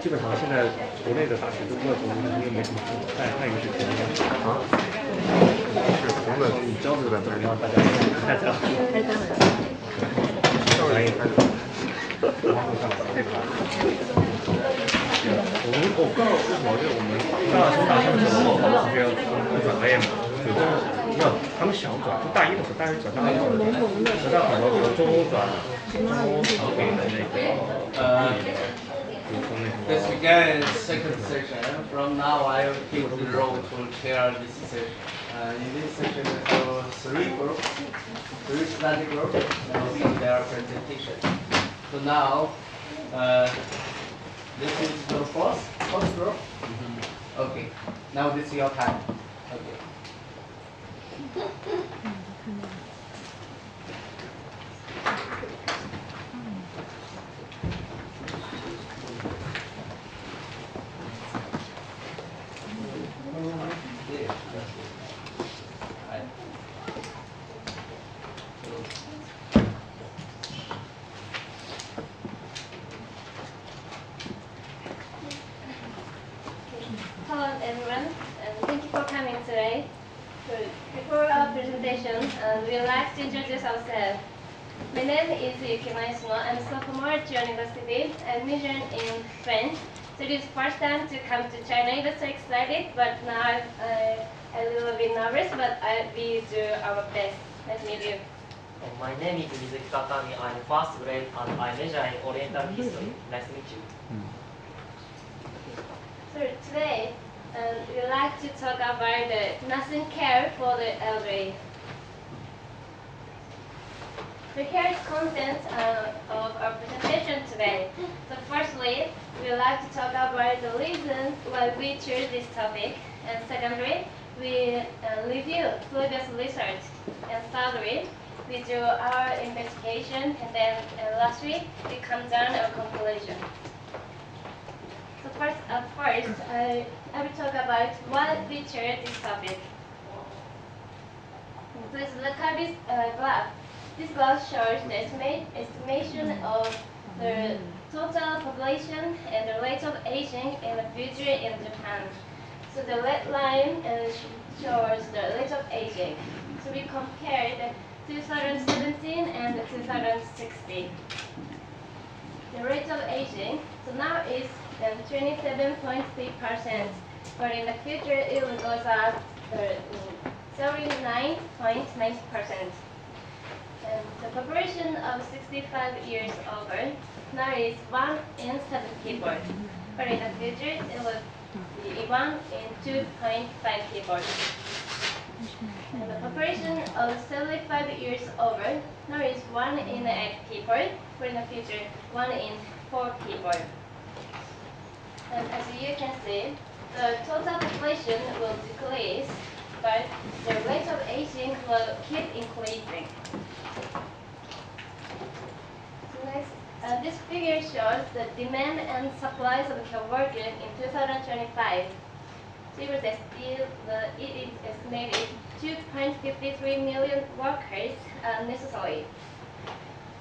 基本上现在国内的大学都不要读英语，没什么外语是可以的啊。是红的，你教这个怎么让大家太在乎？太在乎。专业开始。我不知道为什么，就是我们大三的时候，直接转专业嘛，有的没有，他们想转，就大一的时候，大一转大二的，实在很多比如中欧转中欧长北的那个Let's begin second session. From now, I will take the role to chair this session. In this session, we have three groups, three study groups, and also their presentation. So now, this is the first group. Okay. Now this is your time. Okay. Hello everyone, and thank you for coming today. Before our presentation, we would like to introduce ourselves. My name is Yuki. I'm a sophomore at your university. I majored in French. So it is first time to come to China. I was so excited, but now I'm a little bit nervous, but we do our best. Nice to meet you. My name is Mizuki Kakami. I'm first grade and I major in Oriental History. Nice to meet you. So today, we would like to talk about the nursing care for the elderly. So here is content of our presentation today. So firstly, we would like to talk about the reasons why we choose this topic. And secondly, we review previous research. And thirdly, we do our investigation. And then lastly, we come down our conclusion. So first, I will talk about why we chose this topic. Please look at this graph. This graph shows the estimation of the total population and the rate of aging in the future in Japan. So the red line shows the rate of aging. So we compared 2017 and 2016. The rate of aging, so now is 27.3%, but in the future it will go up 39.9%. And the population of 65 years over now is 1 in 7 people, but in the future it will be 1 in 2.5 people. And the population of 75 years over now is 1 in 8 people, but in the future 1 in 4 people. And as you can see, the total population will decrease, but the rate of aging will keep increasing. So next, this figure shows the demand and supplies of care workers in 2025. So it is estimated 2.53 million workers are necessary.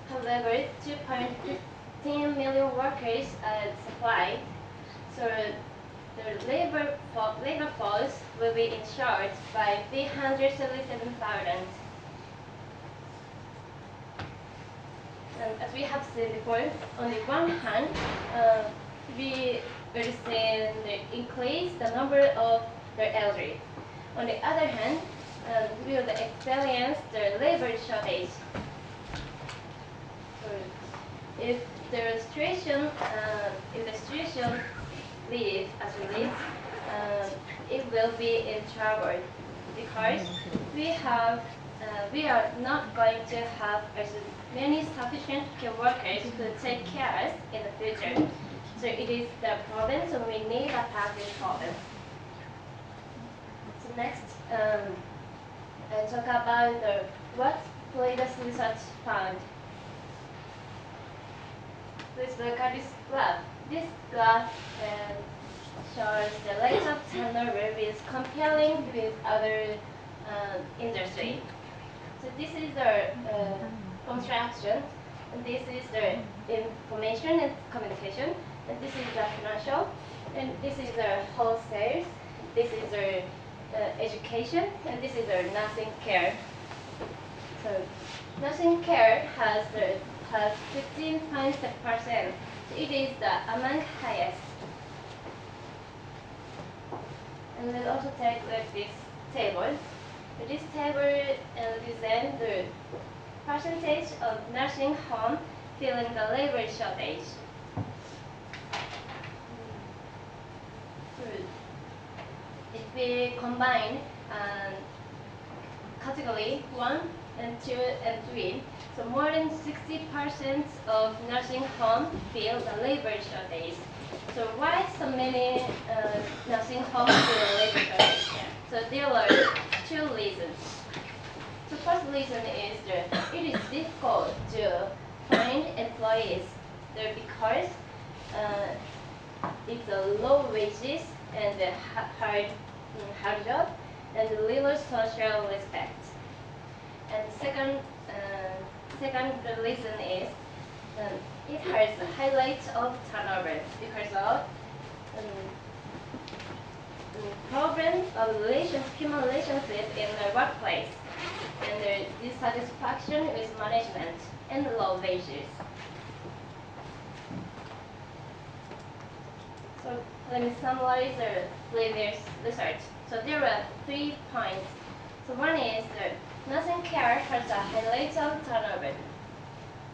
However, 2.15 million workers are supplied. So the labor force will be in short by 377,000. And as we have seen before, on the one hand, we will see increase the number of the elderly. On the other hand, we will experience the labor shortage. So if the situation leaves as we leave, it will be in trouble because we are not going to have as many sufficient care workers to take care of us in the future. So it is the problem, so we need a package problem. So next, I talk about what previous research found. Please look at this graph. This graph shows the rate of turnover with comparing with other industry. So this is the construction, and this is the information and communication, and this is the financial, and this is the wholesale, this is the education, and this is the nursing care. So nursing care has 15.7%. It is the among highest. And let's also take a look at this table. This table represents the percentage of nursing home feeling the labor shortage. So if we combine category 1 and 2 and 3, so more than 60% of nursing homes feel the labor shortage. So why so many nursing homes feel labor shortage? So there are two reasons. The first reason is that it is difficult to find employees there because it's a low wages and a hard job and little social respect. And second reason is it has a high rate of turnover because of problem of human relationship in the workplace and dissatisfaction with management and low wages. So let me summarize the previous research. So there are 3 points. So one is the nursing care has a high rate of turnover.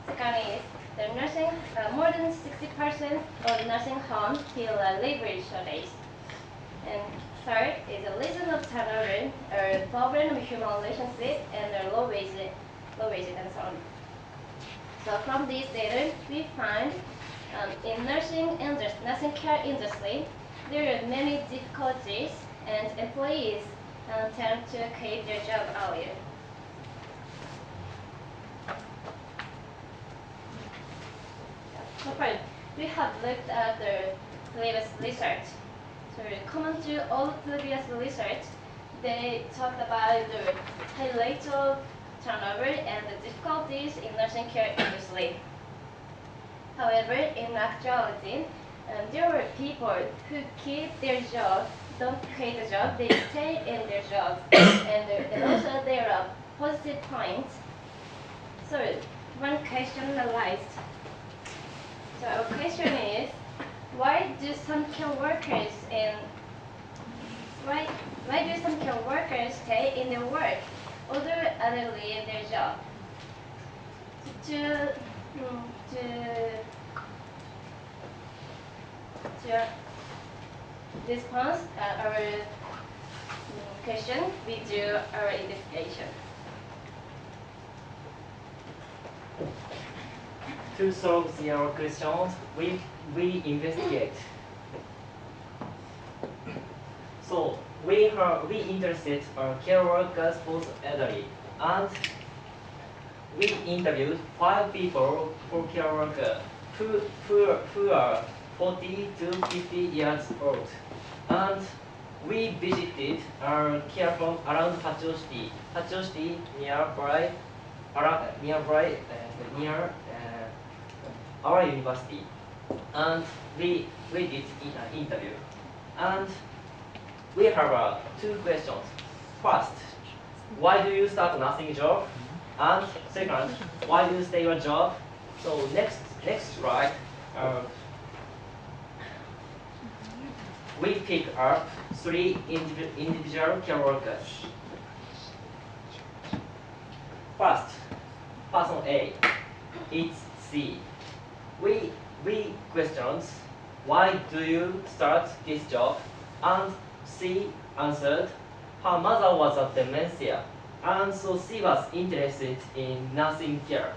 Second is the nursing, more than 60% of nursing homes feel a labor shortage. And third is the reason of turnover, or problem with human relationship, and low wages and so on. So from this data, we find in nursing care industry, there are many difficulties, and employees tend to quit their job earlier. So far, we have looked at the previous research. So common to all previous research, they talked about the high rate of turnover and the difficulties in nursing care industry. However, in actuality, there were people who keep their job, don't quit the job, they stay in their job. And also there are positive points. So one question arises. So our question is, why do some care workers stay in their work, although others leave their job? To respond our question, we do our investigation. To solve your questions, we investigate. So we interested care workers post elderly, and we interviewed 5 people for care worker who are 40 to 50 years old, and we visited our care home around Hachoshiti near our university, and we did an interview, and we have 2 questions. First, why do you start nursing job? And second, why do you stay your job? So next slide, we pick up 3 individual care workers. First, person A, it's C. We questions, why do you start this job? And C answered, her mother was a dementia, and so she was interested in nursing care.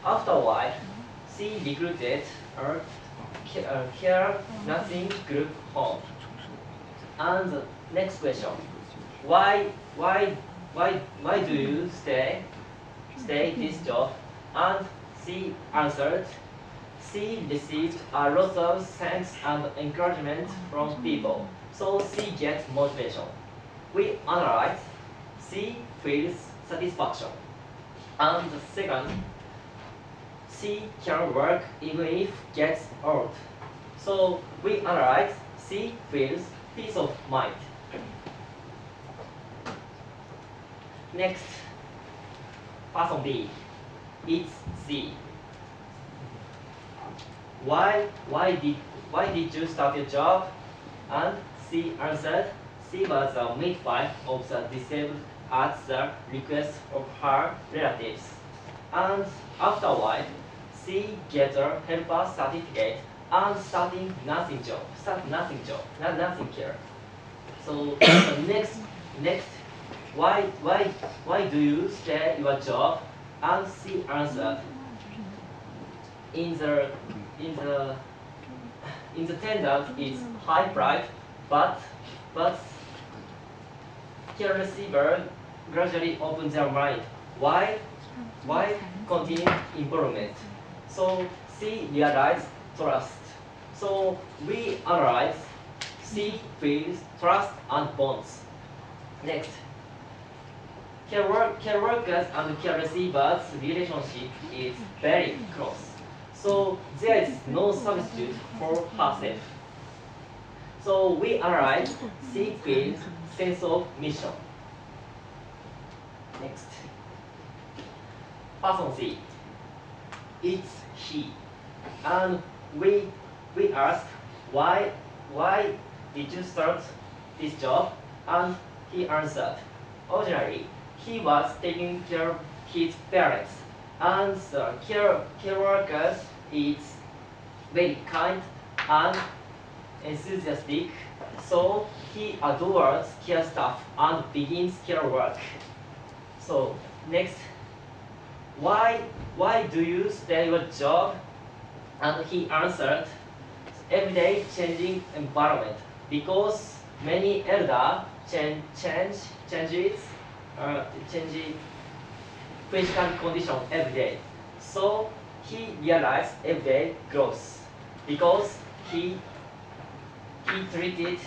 After a while, she recruited her care nursing group home. And the next question, why do you stay this job? And she answered, she received a lot of thanks and encouragement from people, so she gets motivation. We analyze, she feels satisfaction. And the second, she can work even if gets old. So we analyze C feels peace of mind. Next, person B, it's C. Why did you start your job? And C answered, C was a midwife of the disabled at the request of her relatives. And after a while, C gets a helper certificate and starting nothing care. So next, why do you stay your job? And C answered, in the tender it's high price, but care receiver gradually open their mind. Why continue improvement? So C realize trust. So we analyze C feels trust and bonds. Next, care workers and care receivers relationship is very close. So there is no substitute for herself. So we analyze C feels sense of mission. Next, person C, it's he, and we ask why did you start this job? And he answered, originally he was taking care of his parents, and the care workers is very kind and enthusiastic, so he adores care staff and begins care work. So next, why do you stay your job? And he answered, everyday changing environment, because many elder change physical condition every day. So he realized everyday growth because he treated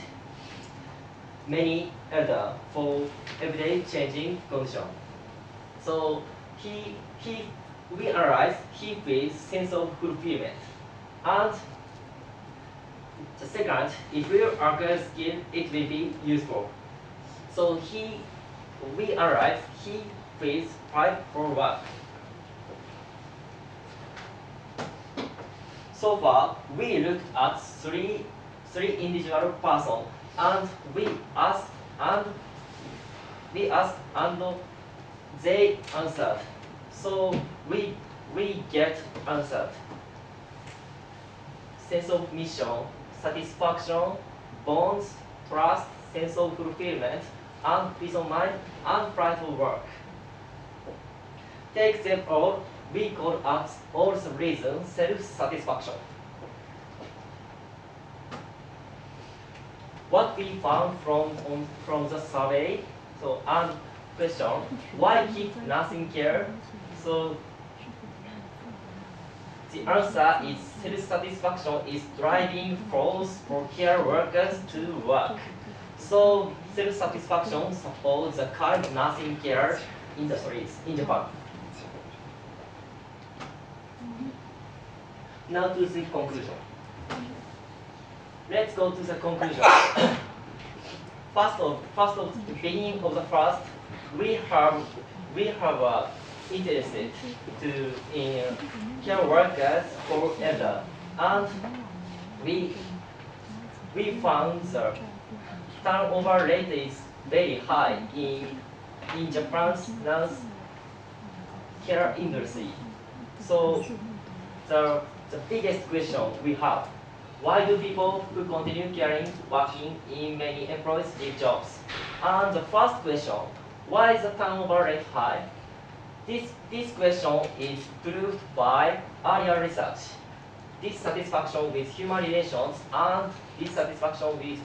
many elder for everyday changing condition. So we realize he feels sense of fulfillment. And the second, if we acquire skill, it will be useful. So we realize he feels pride for work. So far, we looked at three individual persons, and we asked and they answered. So we get answered. Sense of mission, satisfaction, bonds, trust, sense of fulfillment, and peace of mind, and pride for work. Take them all, we call out all the reasons self-satisfaction. What we found from the survey, so and question, why keep nothing care? So the answer is self-satisfaction is driving force for care workers to work. So self-satisfaction supports the current nursing care industries in Japan. Now to the conclusion. Let's go to the conclusion. First of the beginning of the first, we have interested in care workers for elder, and we found the turnover rate is very high in Japan's nurse care industry. So the biggest question we have, why do people who continue caring working in many employees leave jobs? And the first question, why is the turnover rate high? This question is proved by earlier research. Dissatisfaction with human relations and dissatisfaction with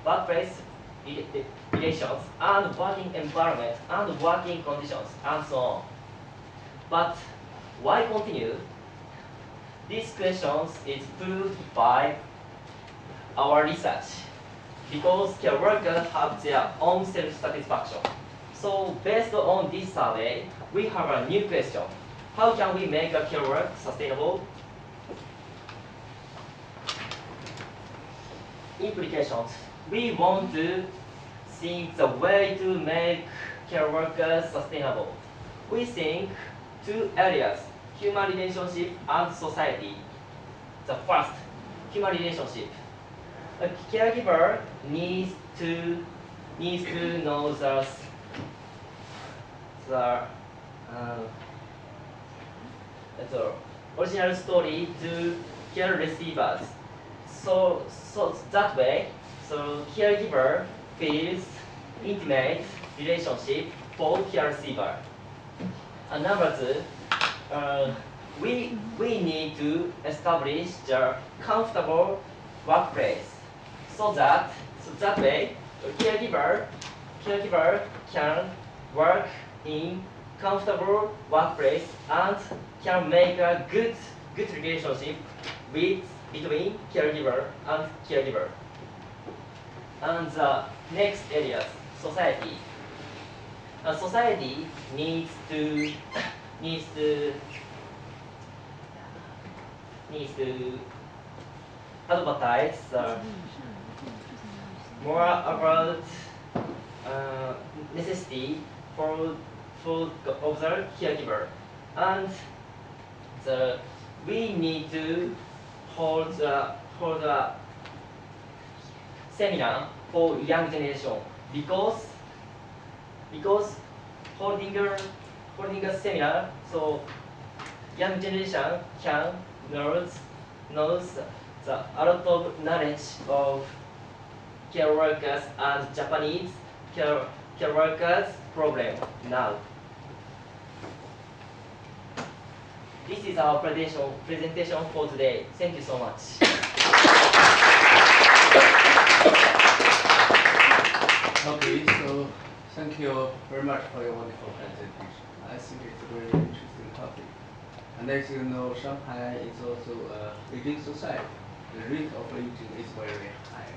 workplace relations and working environment and working conditions and so on. But why continue? These questions is proved by our research because care workers have their own self-satisfaction. So based on this survey, we have a new question. How can we make a care work sustainable? implications. We want to think the way to make care workers sustainable. We think two areas, human relationship and society. The first, human relationship. A caregiver needs to know the original story to care receivers. So that way, so caregiver feels intimate relationship for care receiver. And number two, we need to establish the comfortable workplace so that way caregiver can work in comfortable workplace and can make a good relationship between caregiver and caregiver. And the next area, society. Society needs to advertise more about necessity for of the caregiver, and we need to hold a seminar for young generation because holding a seminar so young generation can knows a lot of knowledge of care workers and Japanese care workers problem now. This is our presentation for today. Thank you so much. Okay, so thank you very much for your wonderful presentation. I think it's a very interesting topic. And as you know, Shanghai is also a aging society. The rate of aging is very high.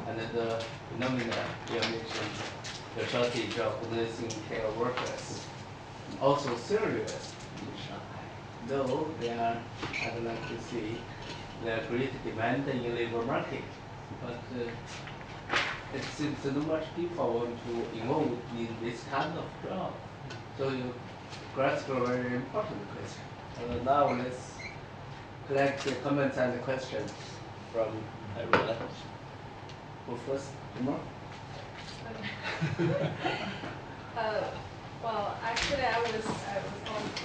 And the phenomena you mentioned, the shortage of nursing care workers, also serious in Shanghai. Though I'd like to see the great demand in the labor market, but it seems not much people want to involve in this kind of job. So you grasp a very important question. Now let's collect the comments and the questions from everyone. Who first? Emma? Well, actually, I was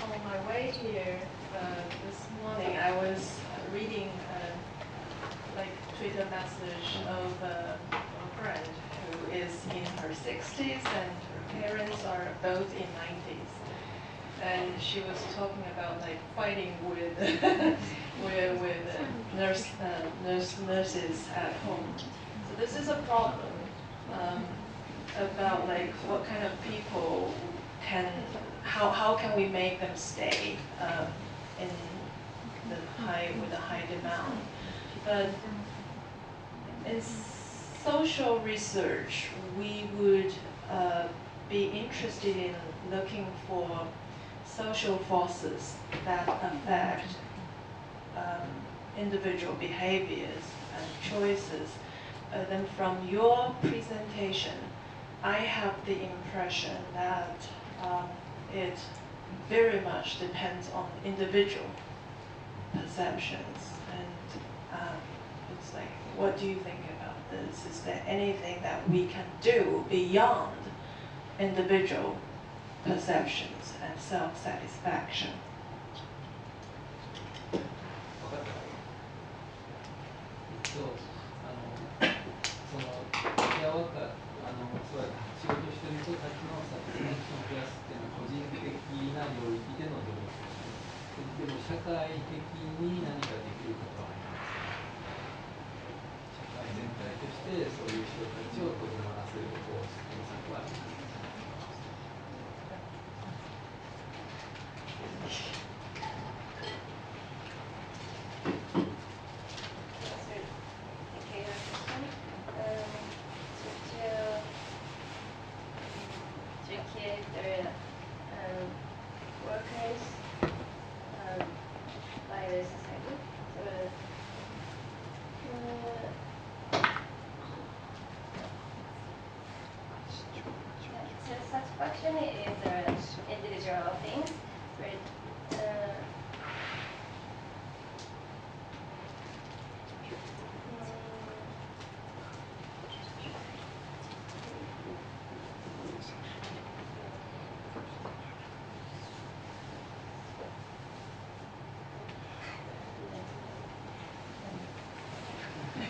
on my way here this morning. I was reading like Twitter message of a friend who is in her 60s and her parents are both in 90s. And she was talking about like fighting with nurses at home. So this is a problem about like what kind of people how can we make them stay in with the high demand. But in social research, we would be interested in looking for social forces that affect individual behaviors and choices. Then from your presentation, I have the impression that it very much depends on individual perceptions. And it's like, what do you think about this? Is there anything that we can do beyond individual perceptions and self-satisfaction? ケアワーカー、そうや仕事してる人たちのサティスファクションを増やすっていうのは個人的な領域での努力でも社会的に何かできることはあります社会全体としてそういう人たちを取り回せる方策はあります by the society. So,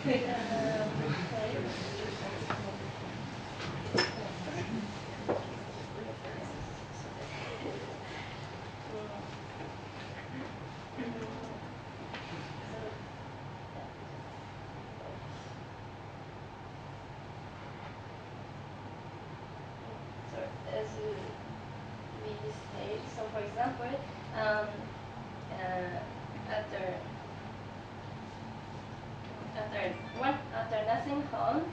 So as we said, so for example, after nursing home,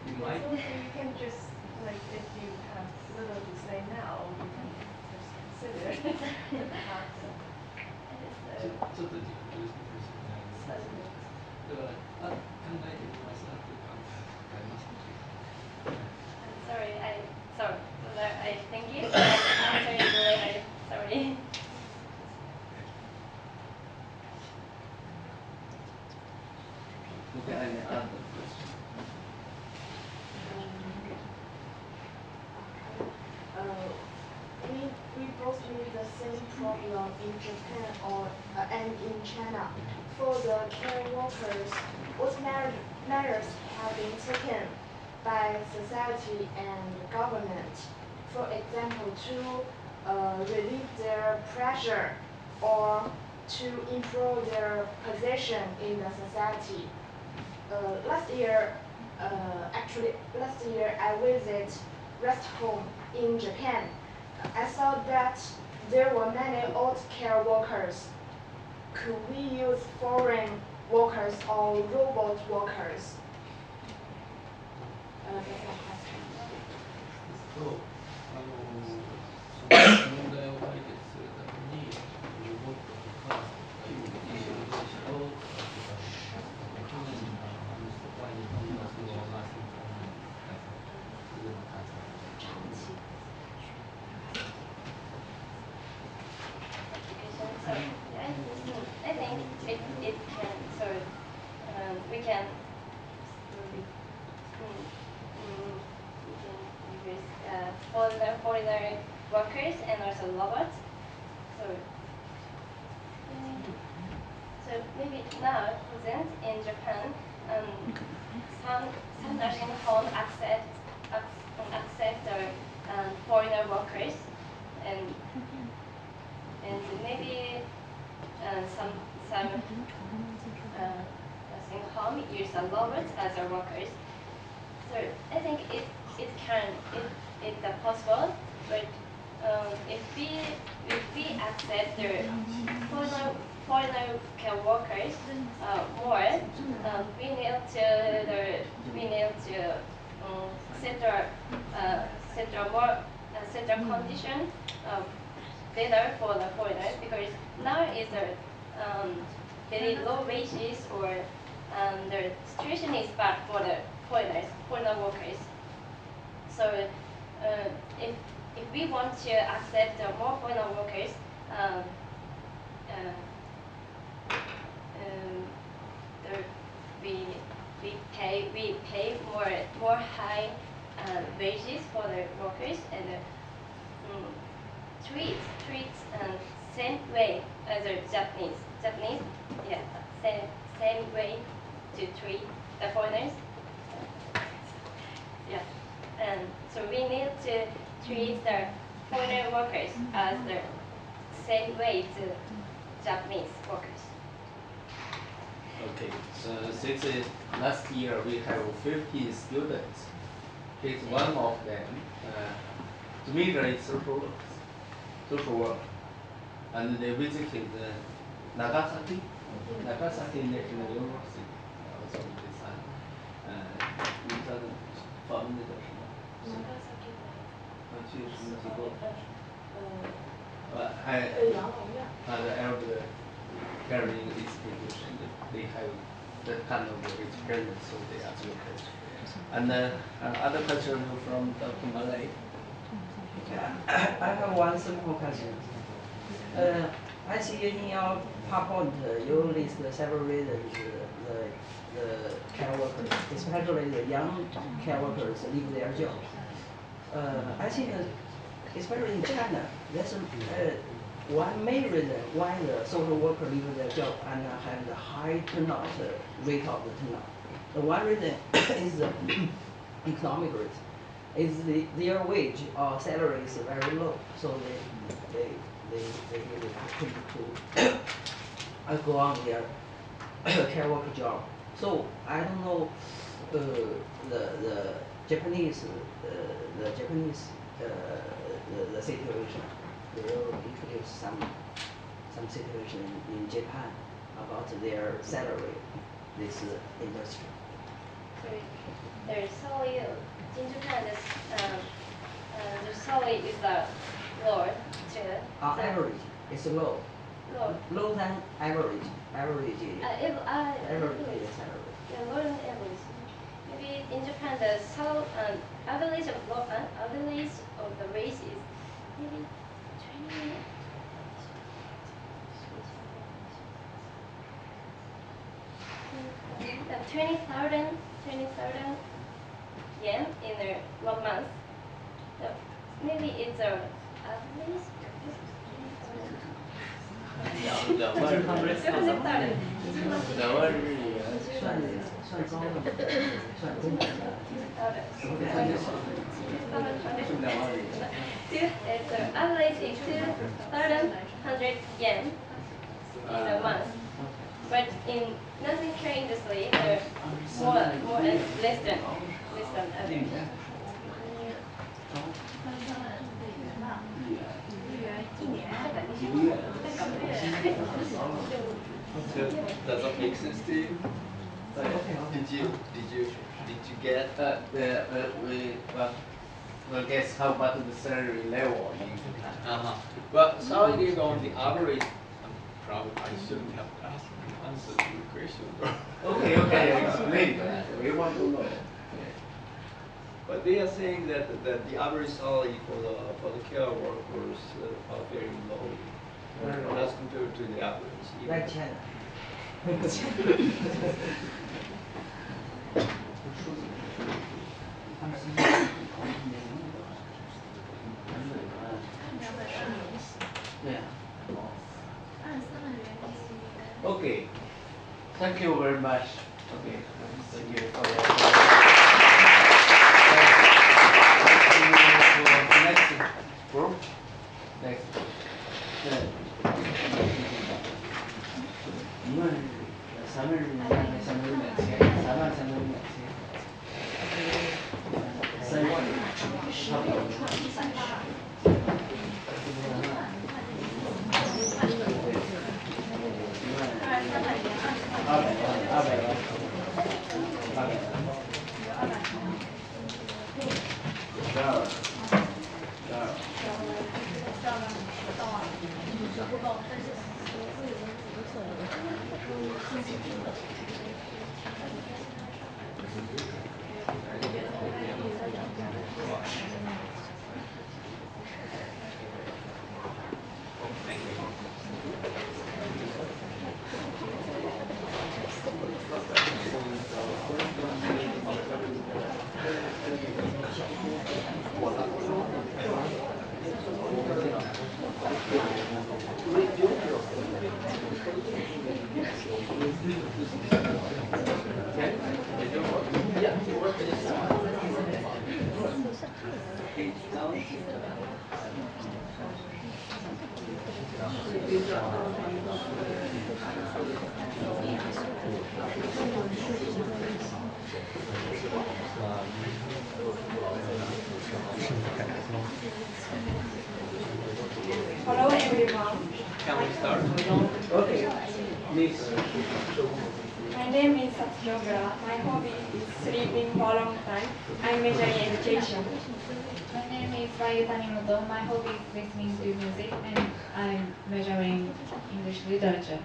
You might. You can just, like, if you have little to say now, you can just consider perhaps. ちょっと自分で説明だから考えてみますかっていう感じありますね。sorry, I think it. I answer it later. Sorry. Okay, any other question? We both meet the same problem in Japan and in China. For the care workers, what measures have been taken by society and government, for example, to relieve their pressure or to improve their position in the society? Last year, I visited rest home in Japan. I saw that there were many old care workers. Could we use foreign workers or robot workers? That's my question. とその問題を解決するためにロボットとか有機労働者を去年の話とか日本のそのナーシングホームにするような感じです。 So I think it can, so we can use foreigner workers and also robots. So maybe now present in Japan, some nursing homes accept foreigner workers, and maybe some nursing home use a robots as a workers. So I think it's possible, but if we accept the foreigner care workers more, we need to set a condition better for the foreigners, because now is very low wages, or the situation is bad for the foreigner workers. So if we want to accept more foreigner workers, we pay more high wages for the workers, and treat same way as the Japanese, yeah, same way to treat the foreigners. Yeah, and so we need to treat the foreigner workers as the same way to Japanese workers. Okay, since last year we have 50 students. He's one of them. The major is social work. And they visited Nagasaki National University. Also this你知道访问的叫什么？去什么机构？the elder caring institution. They have that kind of experience, so they are local. And other question from Dr. Malay. I have one simple question. I see in your PowerPoint you list several reasons the especially the young care workers leave their job. I think, especially in China, that's one main reason why the social worker leave their job and have the high turnout rate of the turnout. The one reason is the economic rate. Is their wage or salary is very low, so they actually to go on their care worker job. So I don't know the Japanese the situation. They will introduce some situation in Japan about their salary, this industry. Their salary in Japan is the salary is lower too. Average is low. Low. Low than average. Average Average salary. Yeah, lower than average. Maybe in Japan the average of the race is maybe 20,000 yen in 1 month. So maybe it's a average. 算高的，算中等的。Average is 2,100 yen in a month. But in nursing care industry, they're more and less than average. Does that make sense to you? Did you get? Well, guess how about the salary level in Japan? Well, salary is on the average. Probably I shouldn't have asked answer to the question. Okay, explain that. We want to know. But they are saying that the average salary for the care workers are very low. As compared to the average. Like China. Okay. Thank you very much. Okay. Thank you for your next group. Next. ？Hello everyone. Can we start? Okay. Please. My name is Satsuyoga. My hobby is sleeping for a long time. I'm majoring in education. My name is Wayu Tanimoto. My hobby is listening to music and I'm majoring English literature.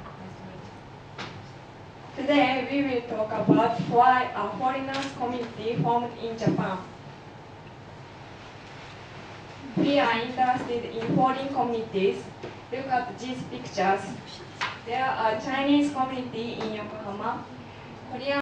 Today we will talk about why a foreigners community formed in Japan. We are interested in foreign communities. Look at these pictures. There are a Chinese community in Yokohama, Korean